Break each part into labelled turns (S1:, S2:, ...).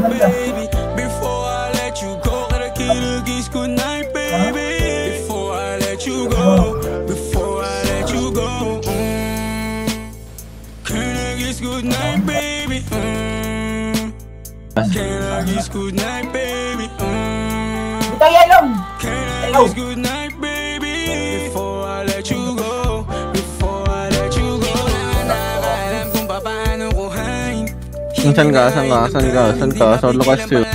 S1: night, baby. Before I let you go, gotta kiss good night, baby. Before I let you go, before I let you go. Can I kiss good night, baby? Can I kiss good night, baby? Can I kiss good night, baby? Before I let you go, before I let you go. Alam kung paano kuhain.
S2: Saan ka? Solo kasi.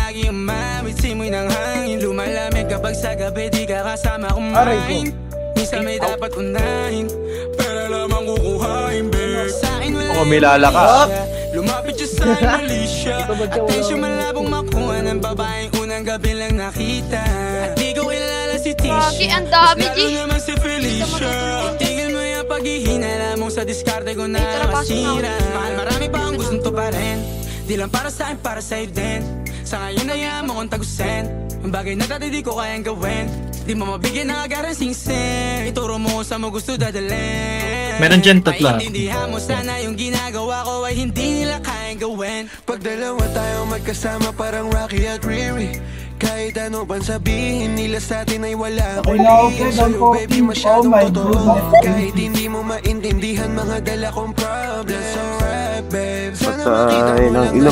S1: Simoy ng hangin, lumalamig kapag sa gabi di ka kasama kumain. Minsan may dapat unahin, pero lamang kukuhain, babe. Sa'kin wala
S2: may lalaka.
S1: Lumapit siya sa mali siya. Atensyon malabong makuha ng babaeng unang gabi lang nakita. At di ko kilala si Tisha,
S3: ang dami, G.
S1: naman si Felicia. Tingin mo yung paghihinala mong sa diskarte ko na masira. Mahal marami pa ang gustong to pa rin. Di lang para sa'kin, para sa'yo din. Sa ngayon na yan mo kong tagusin. Ang bagay na dati di ko kayang gawin. Di mo mabigyan ng agarang sing-sing. Ituro mo sa mo gusto dadalhin.
S4: Meron dyan tatla.
S1: Paintindihan mo sana yung ginagawa ko ay hindi nila kayang gawin. Pag dalawa tayo magkasama parang Rocky at Riri. Kahit ano pang sabihin nila sa atin ay wala akong lihin. Sa'yo baby masyadong totoo. Kahit hindi mo maintindihan mga dala kong problems. Alright babe, sana makita mo lang na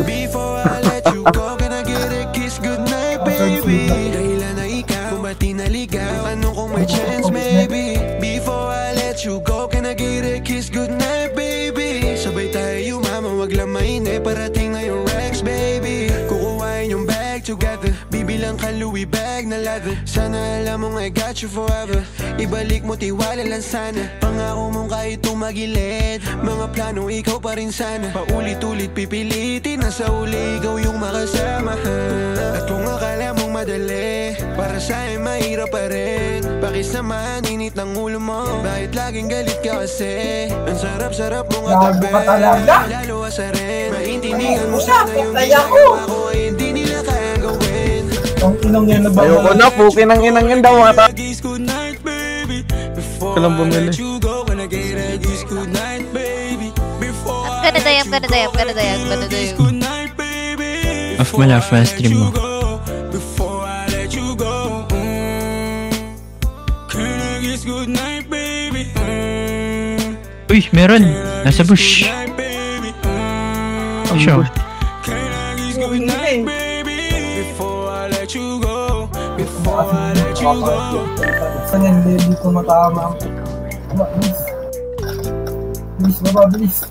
S1: before I let you go, can I get a kiss goodnight baby? Dahilan na ikaw, kung ba't tinaligaw, ano kung may chance maybe? Before I let you go, can I get a kiss goodnight baby? Sabay tayo yumama, wag lang mainip, parating na yung Rex baby. Kukuhain yung bag together, bibilang ka Louis bag na leather. Sana alam mong I got you forever, ibalik mo tiwala lang sana. Pangako mong kahit tumagilid, mga plano ikaw pa rin sana. Paulit-ulit pipilitin, nasa uli ikaw yung makasama. At kung akala mong madali, para sa'yo mahirap pa rin. Pakisamahan, init ng ulo mo, bakit laging galit ka kasi? Ang sarap-sarap mong agabi, lalo asa rin. Maintindihan mo sana yung ginagawa ko ay hindi nila kayang gawin.
S2: Ayoko na, pukin ang inang yan daw ata.
S4: Kalang bumili.
S3: Gonna dayap.
S4: Off mo na first stream mo. Uy, meron. Nasa bush. Oh, show.
S5: Saan yan? Hindi ko matama. Bilis, baba, bilis.